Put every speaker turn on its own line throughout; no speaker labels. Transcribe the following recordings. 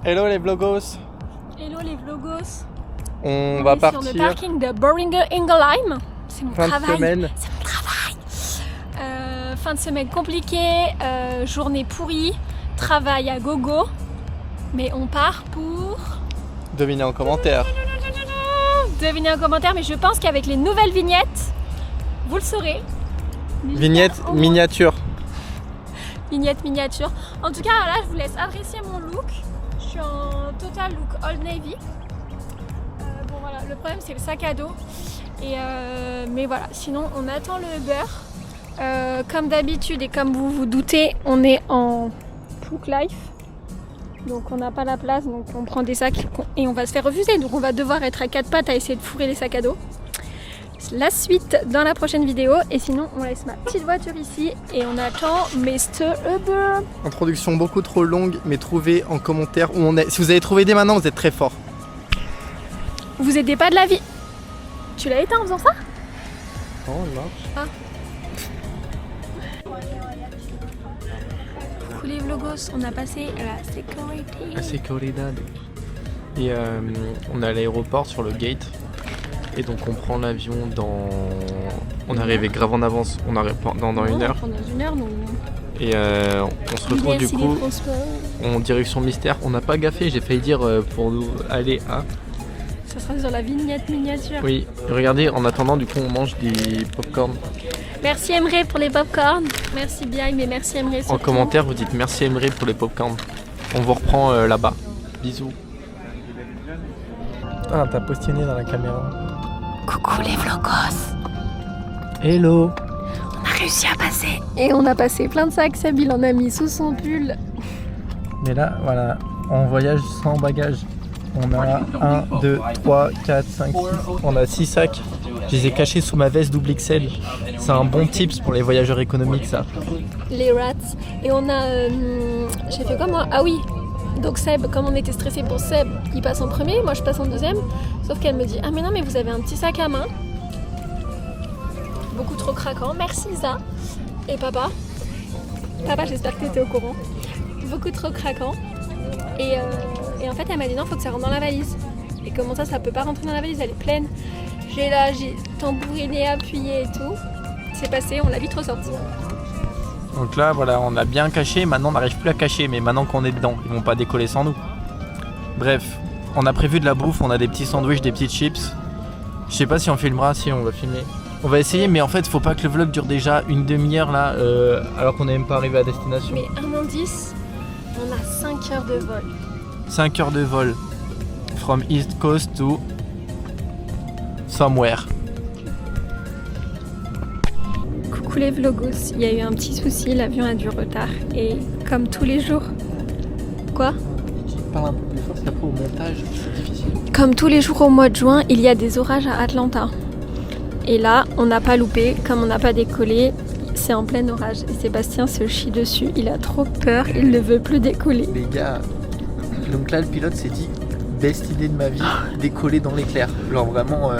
Hello les vlogos.
Hello les vlogos.
On va partir
sur le parking de Boehringer Ingelheim. C'est mon
fin de
travail.
semaine.
C'est mon travail. Fin de semaine compliquée, journée pourrie, travail à gogo. Mais on part pour...
Devinez en commentaire.
Devinez en commentaire, mais je pense qu'avec les nouvelles vignettes, vous le saurez.
Vignette miniature.
Vignette miniature. En tout cas, là, je vous laisse apprécier mon look. Je suis en total look Old Navy. Bon voilà, le problème c'est le sac à dos. Mais voilà, sinon on attend le Uber. Comme d'habitude et comme vous vous doutez, on est en Plouk Life. Donc on n'a pas la place, donc on prend des sacs et on va se faire refuser. Donc on va devoir être à quatre pattes à essayer de fourrer les sacs à dos. La suite dans la prochaine vidéo, et sinon on laisse ma petite voiture ici et on attend Mr. Uber.
Introduction beaucoup trop longue, mais trouvez en commentaire où on est. Si vous avez trouvé dès maintenant, vous êtes très fort.
Vous aidez pas de la vie. Tu l'as éteint en faisant ça?
Non, elle marche.
Ah. Coucou les vlogos, on a passé la sécurité.
La seguridad. Et on est à l'aéroport sur le gate. Et donc on prend l'avion dans... On est arrivé grave en avance, on arrive dans une heure.
Pendant une heure, nous.
Et on se retrouve du coup en direction mystère. On n'a pas gaffé, j'ai failli dire pour nous aller à...
Ça sera sur la vignette miniature.
Oui, regardez, en attendant du coup on mange des popcorn.
Merci Emre pour les popcorn. Merci bien, mais merci Emre.
En commentaire vous dites merci Emre pour les popcorn. On vous reprend là-bas. Bisous. Ah, t'as postionné dans la caméra.
Coucou les vlogos.
Hello.
On a réussi à passer. Et on a passé plein de sacs. Sabine en a mis sous son pull.
Mais là, voilà, on voyage sans bagages. On a 1, 2, 3, 4, 5, 6. On a 6 sacs. Je les ai cachés sous ma veste double XL. C'est un bon tips pour les voyageurs économiques, ça.
Les rats. Et on a... j'ai fait quoi moi? Ah oui. Donc Seb, comme on était stressé pour Seb, il passe en premier, moi je passe en deuxième. Sauf qu'elle me dit, ah mais non mais vous avez un petit sac à main. Beaucoup trop craquant. Merci Isa. Et papa. Papa, j'espère que tu étais au courant. Beaucoup trop craquant. Et en fait elle m'a dit non, faut que ça rentre dans la valise. Et comment ça peut pas rentrer dans la valise, elle est pleine. J'ai tambouriné, appuyé et tout. C'est passé, on l'a vite ressorti.
Donc là, voilà, on a bien caché. Maintenant, on n'arrive plus à cacher. Mais maintenant qu'on est dedans, ils vont pas décoller sans nous. Bref, on a prévu de la bouffe. On a des petits sandwichs, des petites chips. Je sais pas si on filmera. Si, on va filmer. On va essayer, mais en fait, faut pas que le vlog dure déjà une demi-heure là, alors qu'on n'est même pas arrivé à destination.
Mais un indice, on a 5 heures de vol.
5 heures de vol. From East Coast to somewhere.
Coucou les vlogos, il y a eu un petit souci, l'avion a du retard et comme tous les jours... Quoi?
Parle un peu plus fort, parce qu'après au montage, c'est difficile.
Comme tous les jours au mois de juin, il y a des orages à Atlanta. Et là, on n'a pas loupé, comme on n'a pas décollé, c'est en plein orage. Et Sébastien se chie dessus, il a trop peur, il ne veut plus décoller.
Les gars, donc là le pilote s'est dit, best idée de ma vie, décoller dans l'éclair. Genre vraiment...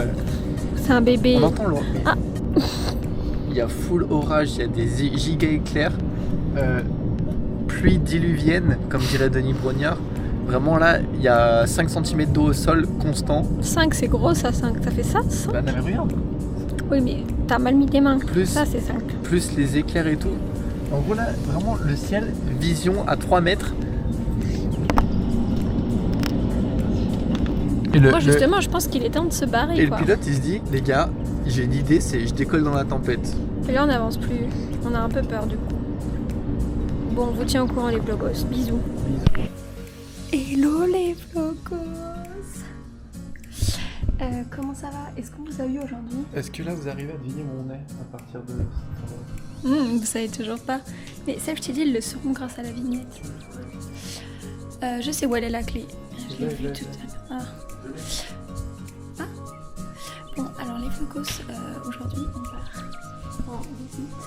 C'est un bébé.
On entend loin.
Ah.
Il y a full orage, il y a des giga éclairs, pluie diluvienne, comme dirait Denis Brognard. Vraiment là, il y a 5 cm d'eau au sol constant.
5, c'est gros ça, 5. Ça fait ça, 5?
Bah non mais regarde.
Oui, mais t'as mal mis tes mains.
Plus,
ça, c'est 5.
Plus les éclairs et tout. En gros là, vraiment le ciel, vision à 3 mètres. Et
Moi justement, je pense qu'il est temps de se barrer.
Et
quoi.
le pilote il se dit, les gars, j'ai une idée, c'est je décolle dans la tempête.
Et là on n'avance plus, on a un peu peur du coup. Bon, on vous tient au courant les vlogos, bisous. Hello les vlogos. Comment ça va? Est-ce qu'on vous a eu aujourd'hui?
Est-ce que là vous arrivez à deviner où on est à partir de...
Vous savez toujours pas. Mais ça je t'ai dit, ils le sauront grâce à la vignette. Je sais où elle est la clé. Je l'ai vue tout à l'heure. Ah. Bon, alors les vlogos, aujourd'hui on part en visite.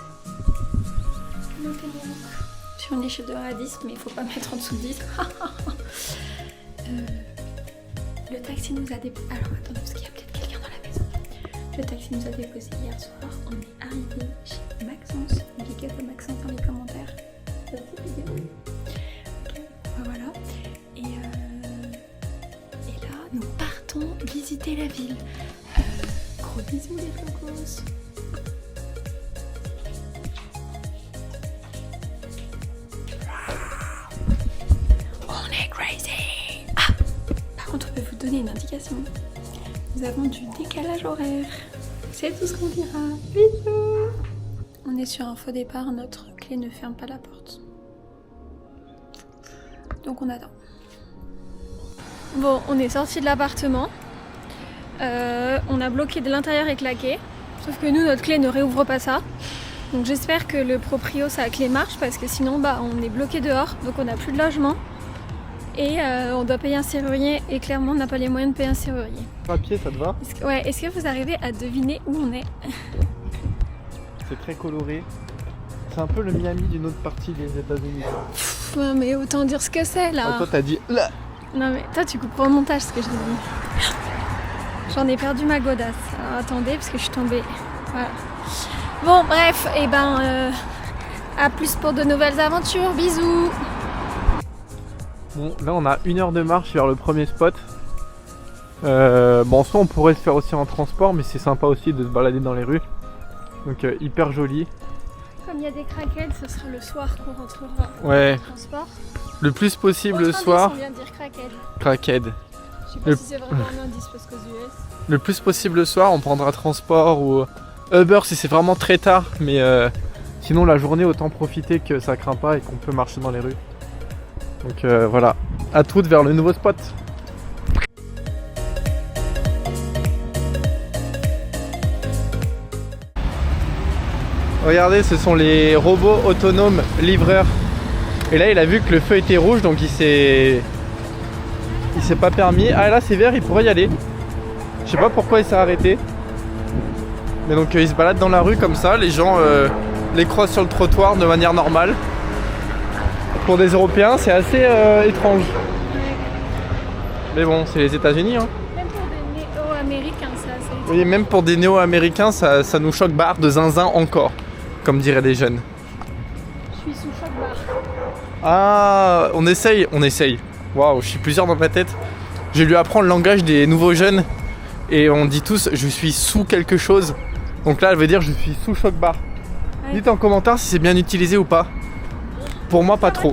Sur une échelle de 1 à 10, mais il faut pas mettre en dessous de 10. Le taxi nous a déposé. Alors attendez, parce qu'il y a peut-être quelqu'un dans la maison. Le taxi nous a déposé hier soir. On est arrivé chez Maxence. Big up à Maxence dans les commentaires. Ça te plaît? Voilà. Et nous partons visiter la ville. Gros bisous les flocos. On est crazy. Ah, par contre, on peut vous donner une indication. Nous avons du décalage horaire. C'est tout ce qu'on dira. Bisous. On est sur un faux départ, notre clé ne ferme pas la porte. Donc on attend. Bon, on est sorti de l'appartement. On a bloqué de l'intérieur et claqué. Sauf que nous, notre clé ne réouvre pas ça. Donc j'espère que le proprio, sa clé marche parce que sinon, on est bloqué dehors. Donc on n'a plus de logement. Et on doit payer un serrurier. Et clairement, on n'a pas les moyens de payer un serrurier.
À pied, ça te va?
Est-ce que vous arrivez à deviner où on est?
C'est très coloré. C'est un peu le Miami d'une autre partie des États-Unis.
Ouais, mais autant dire ce que c'est là.
Ah, toi, t'as dit là.
Non mais toi tu couperas au montage ce que je dis. J'en ai perdu ma godasse. Alors, attendez parce que je suis tombée. Voilà. Bon bref, et à plus pour de nouvelles aventures. Bisous.
Bon, là on a 1 heure de marche vers le premier spot. Bon, soit on pourrait se faire aussi en transport, mais c'est sympa aussi de se balader dans les rues. Donc hyper joli.
Comme il y a des craquettes, ce sera le soir qu'on rentrera
Ouais.
en transport.
Le plus possible le
Autre
soir.
indice, on vient de dire craquette.
Crackhead.
Je sais pas si c'est vraiment un indice parce qu'aux US.
Le plus possible le soir, on prendra transport ou Uber si c'est vraiment très tard. Mais sinon la journée, autant profiter que ça craint pas et qu'on peut marcher dans les rues. Donc voilà, à toutes vers le nouveau spot. Regardez, ce sont les robots autonomes livreurs. Et là, il a vu que le feu était rouge, donc il s'est pas permis. Ah là, c'est vert, il pourrait y aller. Je sais pas pourquoi il s'est arrêté. Mais donc il se balade dans la rue comme ça. Les gens les croisent sur le trottoir de manière normale. Pour des Européens, c'est assez étrange. Mais bon, c'est les États-Unis. Hein.
Même pour des néo-américains, ça c'est.
Oui, même pour des néo-américains, ça nous choque barre de zinzin encore, comme diraient les jeunes.
Je suis sous choc barre.
Ah, on essaye. Waouh, je suis plusieurs dans ma tête. J'ai dû apprendre le langage des nouveaux jeunes et on dit tous je suis sous quelque chose. Donc là, elle veut dire je suis sous choc barre.
Ouais.
Dites en commentaire si c'est bien utilisé ou pas. Pour moi, pas trop.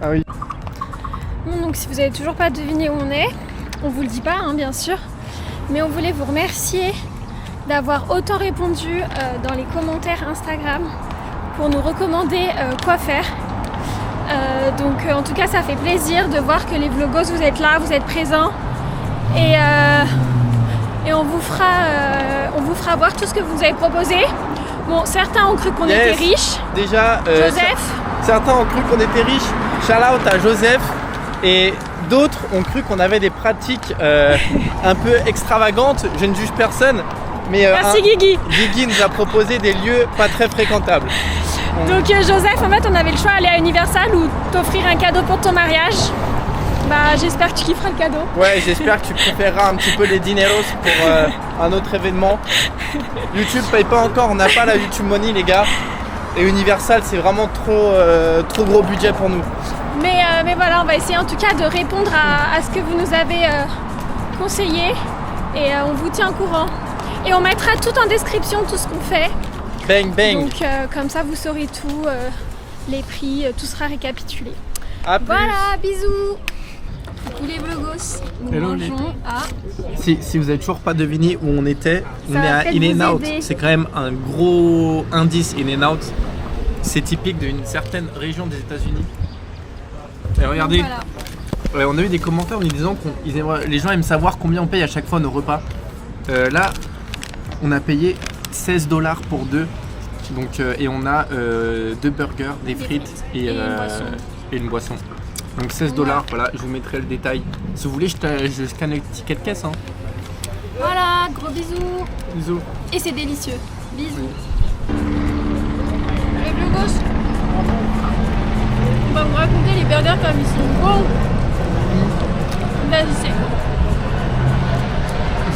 Ah oui.
Bon, donc si vous avez toujours pas deviné où on vous le dit pas, hein, bien sûr, mais on voulait vous remercier d'avoir autant répondu dans les commentaires Instagram pour nous recommander quoi faire. Donc en tout cas, ça fait plaisir de voir que les vlogos, vous êtes là, vous êtes présents et on vous fera voir tout ce que vous nous avez proposé. Bon, certains ont cru qu'on était riches.
Déjà,
Joseph.
Certains ont cru qu'on était riches. Shout out à Joseph. Et d'autres ont cru qu'on avait des pratiques un peu extravagantes. Je ne juge personne. Mais
Merci Guigui.
Guigui nous a proposé des lieux pas très fréquentables.
Donc Joseph, en fait, on avait le choix d'aller à Universal ou t'offrir un cadeau pour ton mariage. Bah, j'espère que tu kifferas le cadeau.
Ouais, j'espère que tu préféreras un petit peu les dineros pour un autre événement. YouTube paye pas encore, on n'a pas la YouTube Money les gars. Et Universal, c'est vraiment trop gros budget pour nous.
Mais voilà, on va essayer en tout cas de répondre à ce que vous nous avez conseillé. Et on vous tient au courant. Et on mettra tout en description, tout ce qu'on fait.
Bang bang.
Donc comme ça, vous saurez tout, les prix, tout sera récapitulé.
À plus.
Voilà, bisous. Coucou les vlogos, nous
Hello,
mangeons à...
Si vous avez toujours pas deviné où on était, on
Ça
est
va
à
peut-être
In-N-Out.
vous aider.
C'est quand même un gros indice In-N-Out. C'est typique d'une certaine région des États-Unis. Et regardez,
Voilà.
on a eu des commentaires en nous disant que les gens aiment savoir combien on paye à chaque fois nos repas. Là, on a payé 16 $ pour deux. Donc, et on a 2 burgers, des frites et une boisson. Donc 16 $, voilà, je vous mettrai le détail. Si vous voulez, je scanne le ticket de caisse. Hein.
Voilà, gros bisous.
Bisous.
Et c'est délicieux. Bisous. Les vlogos, on va vous raconter les burgers comme ils sont bons. Vas-y, c'est.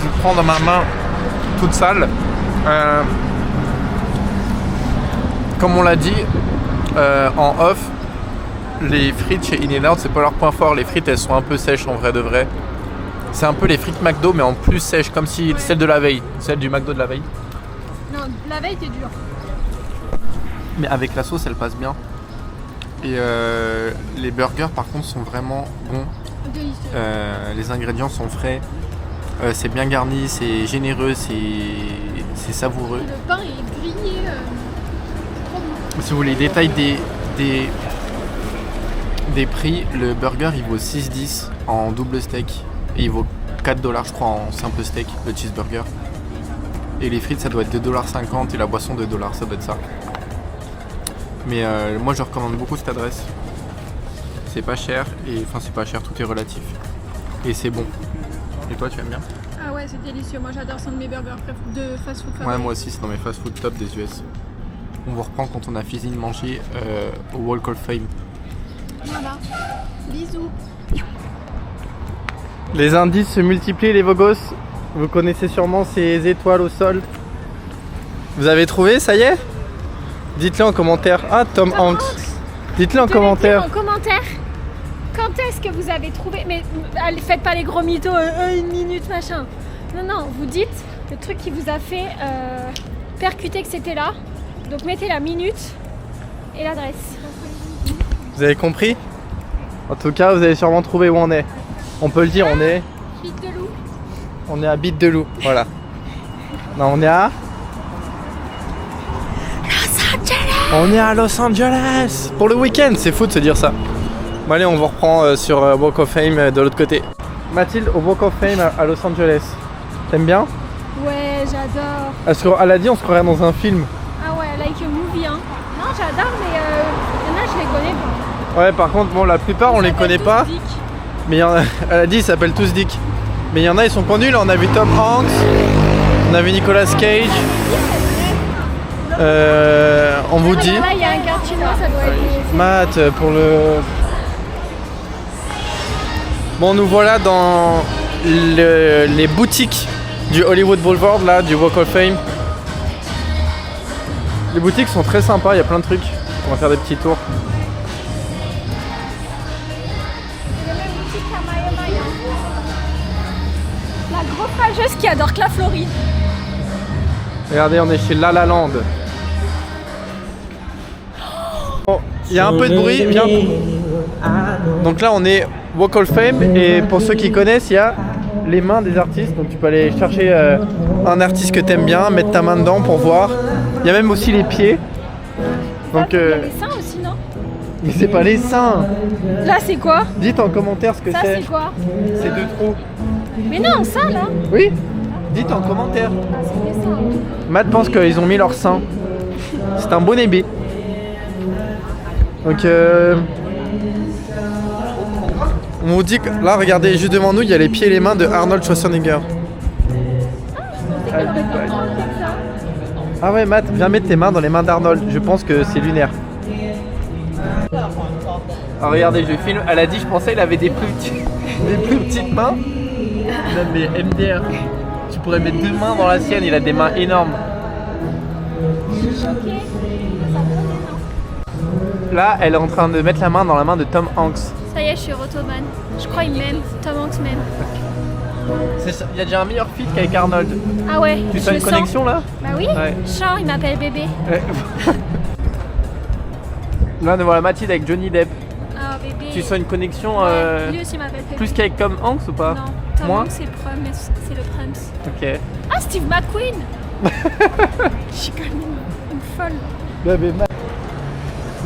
Je prends dans ma main toute sale. Comme on l'a dit en off, les frites frites chez In-N-Out, c'est pas leur point fort. Les frites, elles sont un peu sèches en vrai de vrai. C'est un peu les frites McDo, mais en plus sèches, comme si celle de la veille, celle du McDo de la veille.
Non, la veille, t'es dur.
Mais avec la sauce, elle passe bien. Et les burgers, par contre, sont vraiment bons.
Délicieux.
Les ingrédients sont frais. C'est bien garni, c'est généreux, c'est savoureux.
Le pain est grillé.
Si vous voulez les détails des prix, le burger il vaut 6,10 en double steak et il vaut 4$ je crois en simple steak, le cheeseburger. Et les frites ça doit être 2,50$ et la boisson 2$, ça doit être ça. Mais moi je recommande beaucoup cette adresse. C'est pas cher, enfin c'est pas cher, tout est relatif. Et c'est bon. Et toi tu aimes bien?
Ah ouais, c'est délicieux. Moi j'adore, c'est un de mes burgers de fast-food favoris.
Ouais, moi aussi, c'est dans mes fast-food top des US. On vous reprend quand on a fini de manger au Walk of Fame.
Voilà. Bisous.
Les indices se multiplient, les Vogos. Vous connaissez sûrement ces étoiles au sol. Vous avez trouvé, ça y est? Dites-le en commentaire. Ah, Tom Hanks. Dites-le en commentaire.
En commentaire. Quand est-ce que vous avez trouvé? Mais faites pas les gros mythos, une minute machin. Non, non, vous dites le truc qui vous a fait percuter que c'était là. Donc mettez la minute et l'adresse.
Vous avez compris? En tout cas, vous avez sûrement trouvé où on est. On peut le dire, on est
Bite de loup.
On est à Bite de Loup, voilà. Non, on est à
Los Angeles.
On est à Los Angeles pour le week-end, c'est fou de se dire ça. Bon allez, on vous reprend sur Walk of Fame de l'autre côté. Mathilde, au Walk of Fame à Los Angeles. T'aimes bien?
Ouais, j'adore.
Elle a dit on se croirait dans un film.
Ah ouais, like a movie, hein. Non, j'adore, mais il y en a, je les connais pas.
Ouais, par contre, bon, la plupart on les connaît pas.
Dick.
Mais elle a dit ils s'appellent tous Dick. Mais il y en a, ils sont connus. Là, on a vu Tom Hanks, on a vu Nicolas Cage. On vous dit.
Là, il y a un quart chinois, ça doit être.
Matt, pour le. Bon, nous voilà dans les boutiques du Hollywood Boulevard, là, du Walk of Fame. Les boutiques sont très sympas, il y a plein de trucs. On va faire des petits tours.
C'est la même boutique qu'à Miami, hein. La grosse rageuse qui adore que la Floride.
Regardez, on est chez La La Land. Bon, il y a un peu de bruit, viens. Donc là, on est Walk of Fame et pour ceux qui connaissent, il y a les mains des artistes. Donc tu peux aller chercher un artiste que t'aimes bien, mettre ta main dedans pour voir. Il y a même aussi les pieds. Donc,
Il y a les seins aussi, non?
mais c'est pas les seins.
Là, c'est quoi?
Dites en commentaire ce que
Ça,
c'est.
c'est quoi?
C'est deux trous.
Mais non, ça, là.
Oui. Dites en commentaire.
Ah, c'est des seins.
Matt pense qu'ils ont mis leur sein. C'est un bon bébé. Donc on vous dit que là, regardez, juste devant nous, il y a les pieds et les mains de Arnold Schwarzenegger. Ah ouais, Matt, viens mettre tes mains dans les mains d'Arnold. Je pense que c'est lunaire. Alors regardez, je filme. Elle a dit, je pensais qu'il avait des plus petites mains. Non mais MDR, tu pourrais mettre deux mains dans la sienne. Il a des mains énormes. Là, elle est en train de mettre la main dans la main de Tom Hanks.
Ça y est, je suis Rotoman. Je crois qu'il m'aime. Tom Hanks m'aime.
Il y a déjà un meilleur fit qu'avec Arnold.
Ah ouais,
Tu
je
sens
le
une connexion là?
Bah oui,
Ouais.
Chant, il m'appelle bébé.
Ouais. Là, nous voilà Mathilde avec Johnny Depp.
Ah bébé.
Tu sens une connexion
Ouais, lui aussi m'appelle bébé.
plus qu'avec Tom Hanks ou pas?
Non, Tom
Moins?
Hanks c'est le prince.
Ok.
Ah, Steve McQueen. Je suis comme une folle.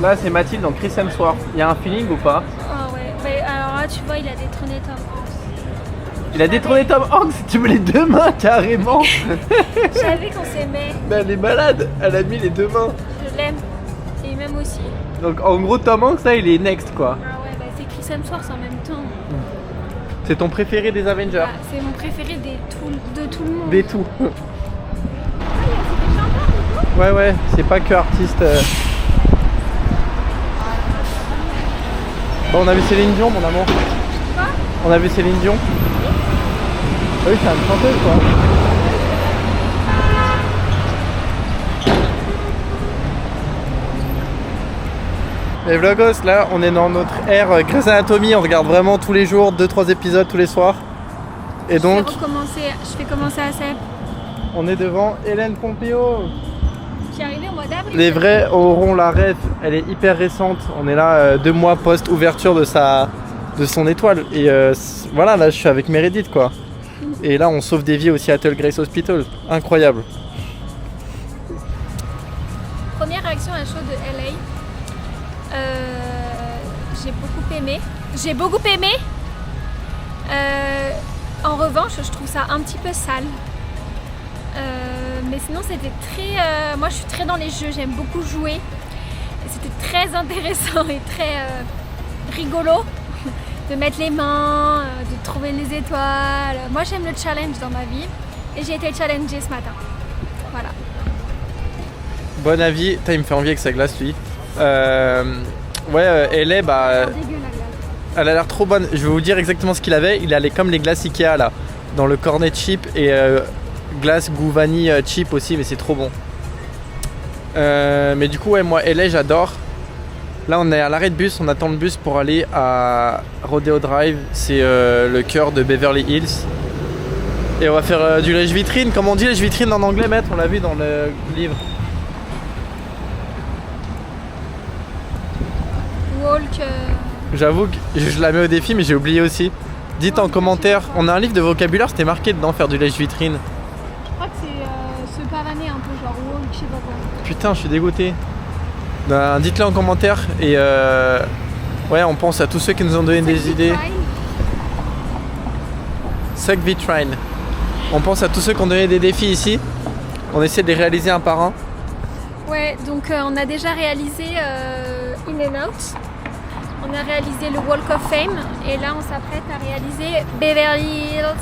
Là, c'est Mathilde dans Chris Hemsworth. Il y a un feeling ou pas?
Ah ouais, mais alors là tu vois, il a détrôné Tom Hanks.
Il a détrôné Tom Hanks. Tu mets les deux mains carrément.
Je savais qu'on s'aimait.
Mais elle est malade. Elle a mis les deux mains.
Je l'aime. Et il m'aime aussi.
Donc en gros, Tom Hanks, là, il est next quoi.
Ah ouais, bah c'est Chris Hemsworth en même temps.
C'est ton préféré des Avengers?
Ah, c'est mon préféré de tout le monde.
Des tout. Ouais, ouais, c'est pas que artiste. Bon, on a vu Céline Dion, mon amour.
Quoi?
On a vu Céline Dion. Ah oui, c'est une chanteuse quoi. Mais Vlogos, là, on est dans notre ère Grey's Anatomy, on regarde vraiment tous les jours, 2-3 épisodes tous les soirs. Et donc,
je vais commencer à Seb.
on est devant Hélène Pompeo.
J'y arrivé au mois d'avril.
Les vrais auront la rêve, elle est hyper récente. On est là 2 mois post-ouverture de son étoile. Et voilà, là, je suis avec Meredith, quoi. Et là, on sauve des vies au Seattle Grace Hospital. Incroyable.
Première réaction à un show de LA. J'ai beaucoup aimé. En revanche, je trouve ça un petit peu sale. Mais sinon, c'était très... moi, je suis très dans les jeux, j'aime beaucoup jouer. Et c'était très intéressant et très rigolo de mettre les mains, de trouver les étoiles. Moi, j'aime le challenge dans ma vie. Et j'ai été challengée ce matin. Voilà.
Bon avis. Il me fait envie avec sa glace, lui. Elle est...
Dégueu, la glace.
Elle a l'air trop bonne. Je vais vous dire exactement ce qu'il avait. Il allait comme les glaces Ikea là, dans le cornet chip et glace goût vanille chip aussi, mais c'est trop bon. Mais du coup, ouais, moi, LA, j'adore. Là, on est à l'arrêt de bus. On attend le bus pour aller à Rodeo Drive. C'est le cœur de Beverly Hills. Et on va faire du lèche-vitrine. Comme on dit lèche-vitrine en anglais, maître, on l'a vu dans le livre.
Walk.
J'avoue que je la mets au défi, mais j'ai oublié aussi. Dites en commentaire, on a un livre de vocabulaire, c'était marqué dedans faire du lèche-vitrine.
Je crois que c'est se pavaner un peu, genre walk, je sais pas quoi.
Putain, je suis dégoûté. Ben, dites-le en commentaire et ouais, on pense à tous ceux qui nous ont donné des idées. Suck Vitrine. On pense à tous ceux qui ont donné des défis ici. On essaie de les réaliser un par un.
Ouais, donc on a déjà réalisé In and Out. On a réalisé le Walk of Fame et là on s'apprête à réaliser Beverly Hills.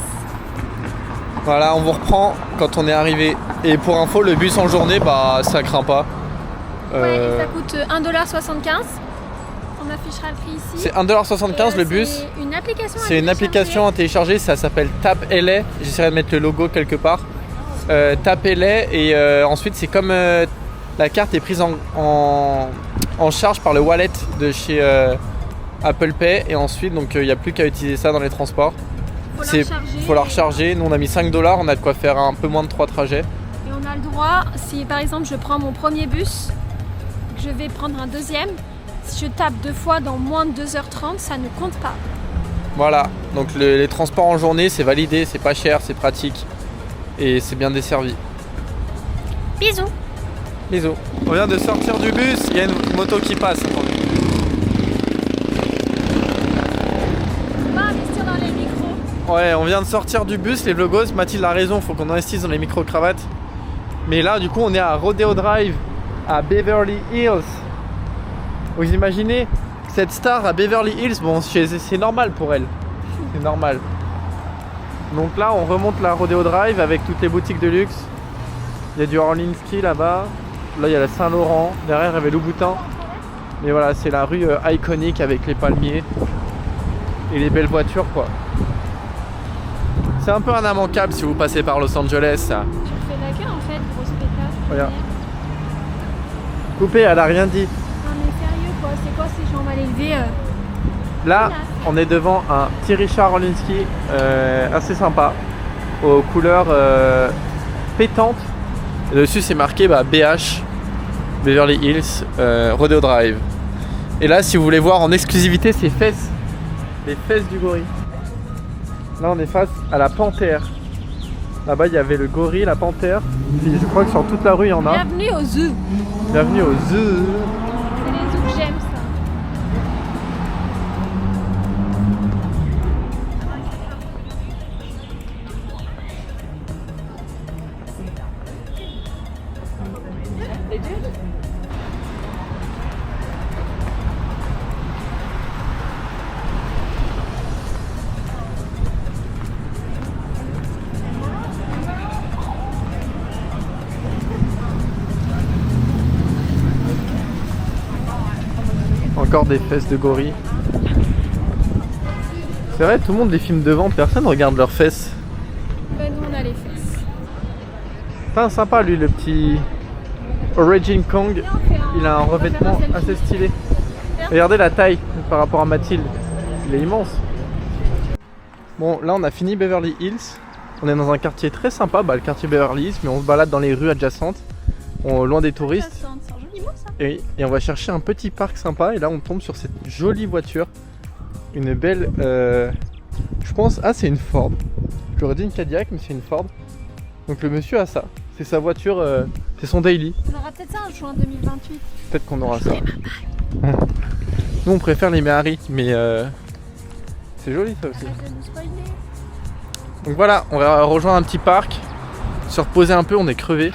Voilà, on vous reprend quand on est arrivé. Et pour info, le bus en journée, bah ça craint pas.
Ouais, et ça coûte 1,75$. On affichera le prix ici.
C'est 1,75$ le bus.
C'est une application.
C'est une application à télécharger, ça s'appelle Tap LA. J'essaierai de mettre le logo quelque part. Tap LA et ensuite c'est comme la carte est prise en charge par le wallet de chez Apple Pay et ensuite donc il n'y a plus qu'à utiliser ça dans les transports. Faut la recharger. Nous on a mis 5$, on a de quoi faire un peu moins de 3 trajets.
Et on a le droit, si par exemple je prends mon premier bus, je vais prendre un deuxième, si je tape 2 fois dans moins de 2h30, ça ne compte pas.
Voilà, donc les transports en journée c'est validé, c'est pas cher, c'est pratique et c'est bien desservi.
Bisous.
Bisous. On vient de sortir du bus, il y a une moto qui passe. Attendez.
On va investir dans les micros.
Ouais, on vient de sortir du bus, les vlogos. Mathilde a raison, faut qu'on investisse dans les micro-cravates. Mais là, du coup, on est à Rodeo Drive, à Beverly Hills. Vous imaginez cette star à Beverly Hills, bon, c'est normal pour elle. C'est normal. Donc là, on remonte la Rodeo Drive avec toutes les boutiques de luxe. Il y a du Orlinski là-bas. Là, il y a la Saint-Laurent. Derrière, il y avait Louboutin. Mais voilà, c'est la rue iconique avec les palmiers et les belles voitures, quoi. C'est un peu un immanquable si vous passez par Los Angeles, ça.
Tu fais la queue en fait pour ce spectacle.
Regarde. Coupé, elle a rien dit.
Non mais sérieux quoi, c'est quoi ces gens mal élevés
Là, on est devant un petit Richard Orlinski assez sympa, aux couleurs pétantes. Et dessus, c'est marqué BH, Beverly Hills, Rodeo Drive. Et là, si vous voulez voir en exclusivité ses fesses, les fesses du gorille. Là, on est face à la panthère. Là-bas, il y avait le gorille, la panthère. Puis je crois que sur toute la rue, il y en a.
Bienvenue au zoo.
Bienvenue au zoo.
C'est les zoos que j'aime ça.
Encore des fesses de gorille. C'est vrai, tout le monde les filme devant, personne regarde leurs fesses.
Ben nous on a les fesses.
Putain, sympa lui, le petit Origin Kong. Il a un revêtement assez stylé.
Et faire.
Regardez la taille par rapport à Mathilde. Il est immense. Bon, là on a fini Beverly Hills. On est dans un quartier très sympa, le quartier Beverly Hills, mais on se balade dans les rues adjacentes, loin des touristes.
C'est un joli mot ça.
Et on va chercher un petit parc sympa. Et là on tombe sur cette jolie voiture. Une belle... je pense... Ah, c'est une Ford. J'aurais dit une Cadillac, mais c'est une Ford. Donc le monsieur a ça. C'est sa voiture, c'est son daily.
On aura peut-être ça en juin 2028.
Peut-être qu'on aura ça. Nous on préfère les Méhari, mais c'est joli ça aussi.
Arrête de nous spoiler.
Donc voilà, on va rejoindre un petit parc, se reposer un peu, on est crevé.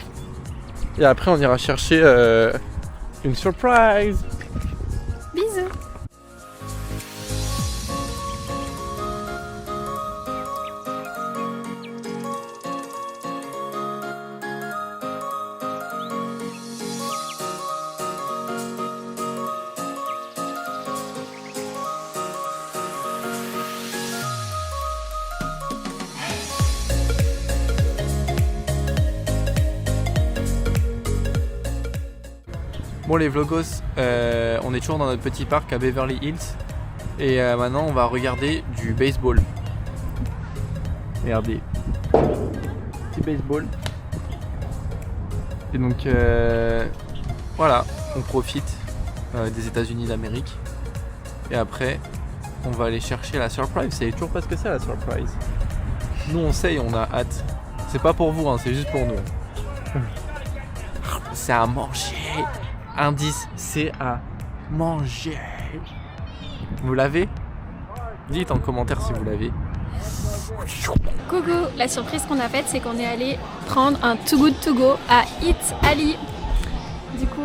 Et après on ira chercher une surprise.
Bisous.
Bon les vlogos, on est toujours dans notre petit parc à Beverly Hills. Et maintenant on va regarder du baseball. Regardez. Petit baseball. Et donc voilà, on profite des États-Unis d'Amérique. Et après, on va aller chercher la surprise. Vous savez toujours pas ce que c'est la surprise. Nous on sait et on a hâte. C'est pas pour vous, hein, c'est juste pour nous. C'est à manger. Indice, c'est à manger. Vous l'avez? Dites en commentaire si vous l'avez.
Coucou, la surprise qu'on a faite, c'est qu'on est allé prendre un Too Good To Go à Eat Ali. Du coup,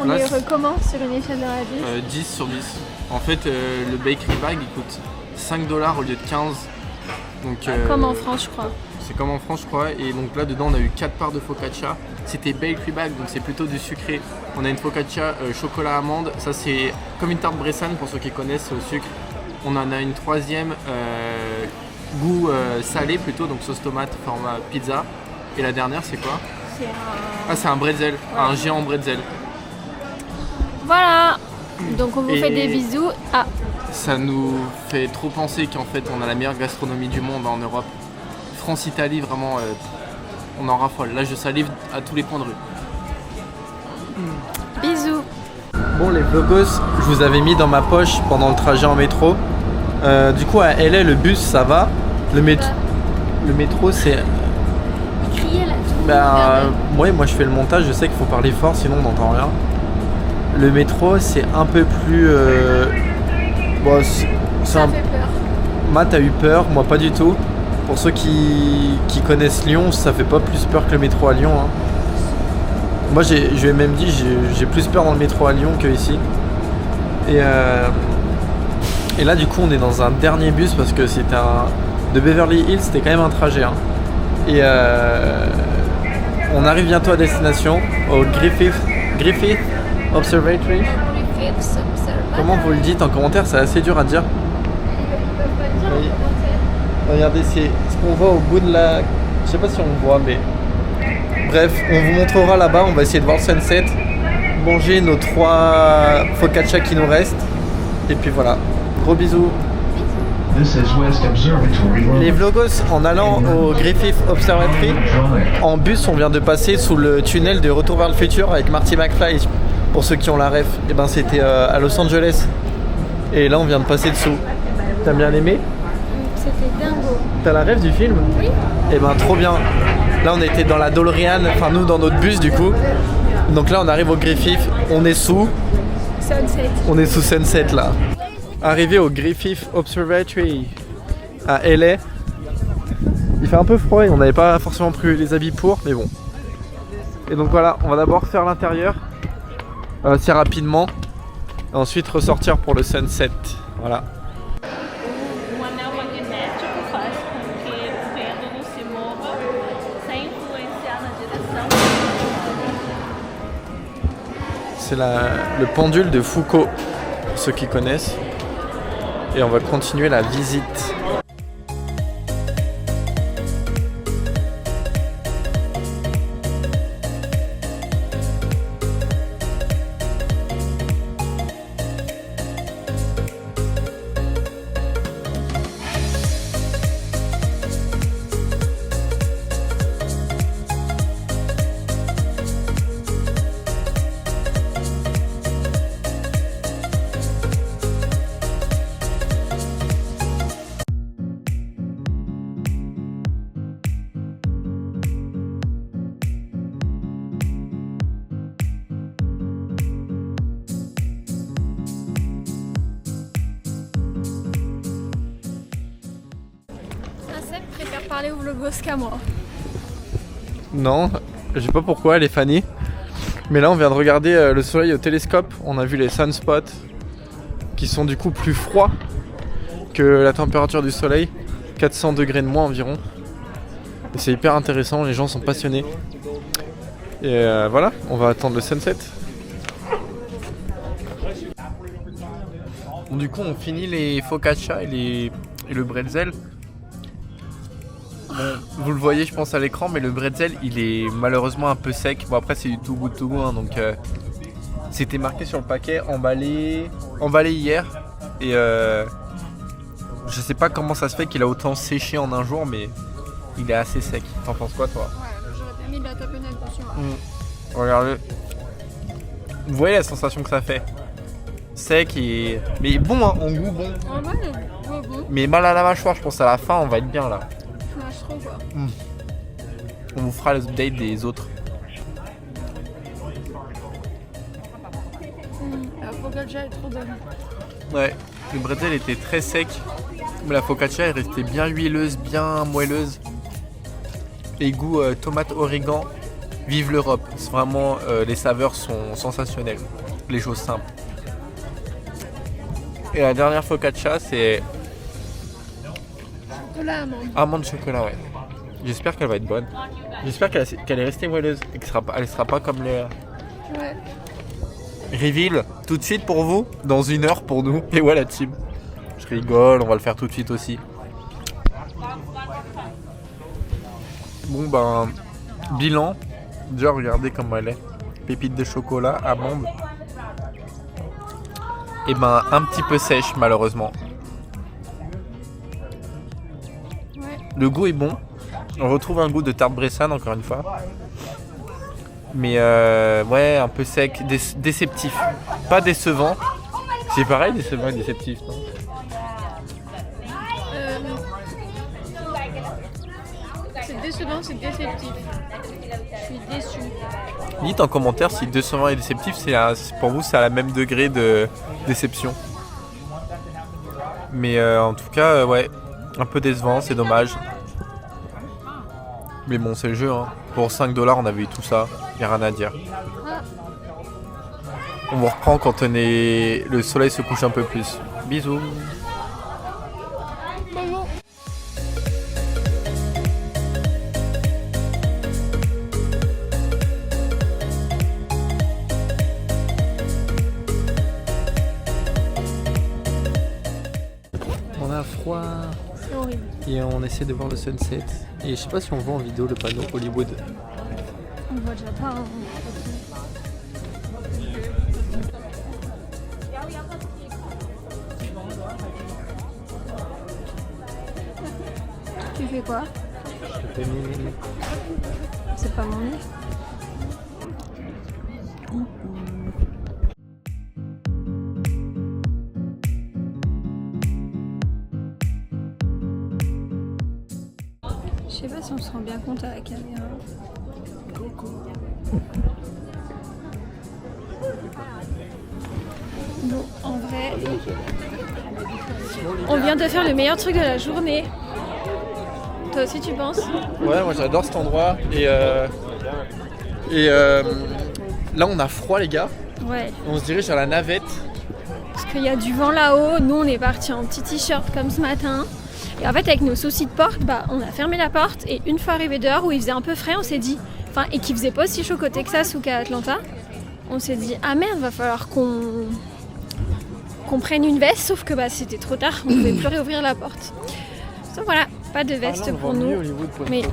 on
Là,
les
c'est-
recommence sur une échelle de la vie.
10 sur 10. En fait, le bakery bag il coûte 5 $ au lieu de 15. Donc,
Comme en France, je crois.
c'est comme en France, je crois. Et donc là, dedans, on a eu 4 parts de focaccia. C'était bakery bag, donc c'est plutôt du sucré. On a une focaccia chocolat amande. Ça, c'est comme une tarte Bressan pour ceux qui connaissent au sucre. On en a une troisième goût salé plutôt, donc sauce tomate format pizza. Et la dernière, c'est quoi?
C'est un...
Ah, c'est un bretzel, un géant bretzel.
Voilà. Donc on vous
Et-
fait des bisous. Ah,
Ça nous fait trop penser qu'en fait, on a la meilleure gastronomie du monde en Europe. France-Italie, vraiment, on en raffole. Là, je salive à tous les coins de rue.
bisous.
Bon les vlogos, je vous avais mis dans ma poche pendant le trajet en métro. Du coup à LA le bus ça va. Le métro c'est...
Criez là.
ouais, moi je fais le montage, je sais qu'il faut parler fort sinon on n'entend rien. Le métro c'est un peu plus... bon, c'est
Ça
un...
fait peur.
Matt a eu peur, moi pas du tout. Pour ceux qui connaissent Lyon, ça fait pas plus peur que le métro à Lyon. Hein. Moi je lui ai même dit, j'ai plus peur dans le métro à Lyon que ici. Et là du coup on est dans un dernier bus parce que c'était de Beverly Hills, c'était quand même un trajet. Hein. Et on arrive bientôt à destination, au Griffith Observatory. Comment vous le dites en commentaire, c'est assez dur à dire. Oui. Regardez, c'est ce qu'on voit au bout de la... Je sais pas si on voit, mais... Bref, on vous montrera là-bas, on va essayer de voir le sunset, manger nos 3 focaccia qui nous restent, et puis voilà. Gros bisous.
This is West Observatory Road.
Les vlogos, en allant au Griffith Observatory, en bus, on vient de passer sous le tunnel de Retour vers le futur avec Marty McFly. Pour ceux qui ont la ref, et ben c'était à Los Angeles. Et là, on vient de passer dessous. T'as bien aimé?
C'était dingo.
T'as la ref du film?
Oui.
Et ben trop bien. Là on était dans la DeLorean, enfin nous dans notre bus du coup. Donc là on arrive au Griffith, on est sous Sunset là. Arrivé au Griffith Observatory à LA. Il fait un peu froid et on n'avait pas forcément pris les habits pour, mais bon. Et donc voilà, on va d'abord faire l'intérieur assez rapidement. Et ensuite ressortir pour le sunset. Voilà.
Um anel magnético faz com que o pêndulo se mova sem influenciar na direção.
C'est le pendule de Foucault, pour ceux qui connaissent. Et on va continuer la visite.
préfère parler au vlogos qu'à moi.
Non, je sais pas pourquoi, elle est fanée. Mais là, on vient de regarder le soleil au télescope. On a vu les sunspots qui sont du coup plus froids que la température du soleil. 400 degrés de moins environ. Et c'est hyper intéressant, les gens sont passionnés. Et voilà, on va attendre le sunset. Bon, du coup, on finit les focaccia et le bretzel. Bon, vous le voyez, je pense, à l'écran, mais le bretzel, il est malheureusement un peu sec. Bon, après, c'est du tout goût, hein, donc c'était marqué sur le paquet, emballé hier. Et je sais pas comment ça se fait qu'il a autant séché en un jour, mais il est assez sec. T'en penses quoi, toi?
Ouais, j'aurais bien mis de la tapenade dessus.
Regardez. Vous voyez la sensation que ça fait? Sec et... mais bon, hein, en goût, bon.
En vrai, le goût,
Mais mal à la mâchoire, je pense à la fin, on va être bien là.
je mâche trop quoi.
On vous fera l'update des autres.
La focaccia est trop bonne.
Ouais, le bretzel était très sec, mais la focaccia est restée bien huileuse, bien moelleuse. Et goût tomate origan, vive l'Europe. C'est vraiment, les saveurs sont sensationnelles, les choses simples. Et la dernière focaccia, c'est
Chocolat amande.
amande chocolat, ouais. J'espère qu'elle va être bonne. J'espère qu'elle est restée moelleuse et qu'elle sera pas comme les...
Ouais.
Reveal tout de suite pour vous, dans 1 heure pour nous. Et ouais la team. Je rigole, on va le faire tout de suite aussi. Bon ben, bilan. Déjà regardez comment elle est. Pépite de chocolat, amande. Et ben un petit peu sèche malheureusement.
Ouais.
Le goût est bon. On retrouve un goût de tarte Bressan encore une fois. Mais ouais, un peu sec, déceptif. Pas décevant. C'est pareil, décevant et déceptif, non?
C'est décevant, c'est déceptif. Je suis déçue.
Dites en commentaire si décevant et déceptif, pour vous, c'est à la même degré de déception. Mais en tout cas, ouais, un peu décevant, c'est dommage. Mais bon, c'est le jeu, hein. Pour 5 $, on avait eu tout ça. Y'a rien à dire. On vous reprend quand le soleil se couche un peu plus. Bisous. On a froid.
C'est horrible.
Et on essaie de voir le sunset. Et je sais pas si on voit en vidéo le panneau Hollywood.
On voit déjà pas. Hein. Tu fais quoi? C'est pas mon nez. Je sais pas si on se rend bien compte à la caméra. Bon, en vrai, on vient de faire le meilleur truc de la journée. Toi aussi, tu penses?
Ouais, moi j'adore cet endroit. Et là, on a froid, les gars.
Ouais.
On se dirige vers la navette.
Parce qu'il y a du vent là-haut. Nous, on est partis en petit t-shirt comme ce matin. Et en fait, avec nos soucis de porte, on a fermé la porte. Et une fois arrivé dehors, où il faisait un peu frais, on s'est dit... et qu'il faisait pas aussi chaud qu'au Texas ou qu'à Atlanta. On s'est dit, ah merde, va falloir qu'on prenne une veste. Sauf que c'était trop tard, on pouvait plus réouvrir la porte. Donc voilà, pas de veste pour nous. Mais... Est-ce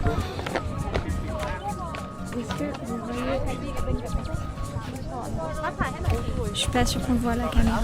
que vous voyez... Je suis pas sûre qu'on voit la caméra.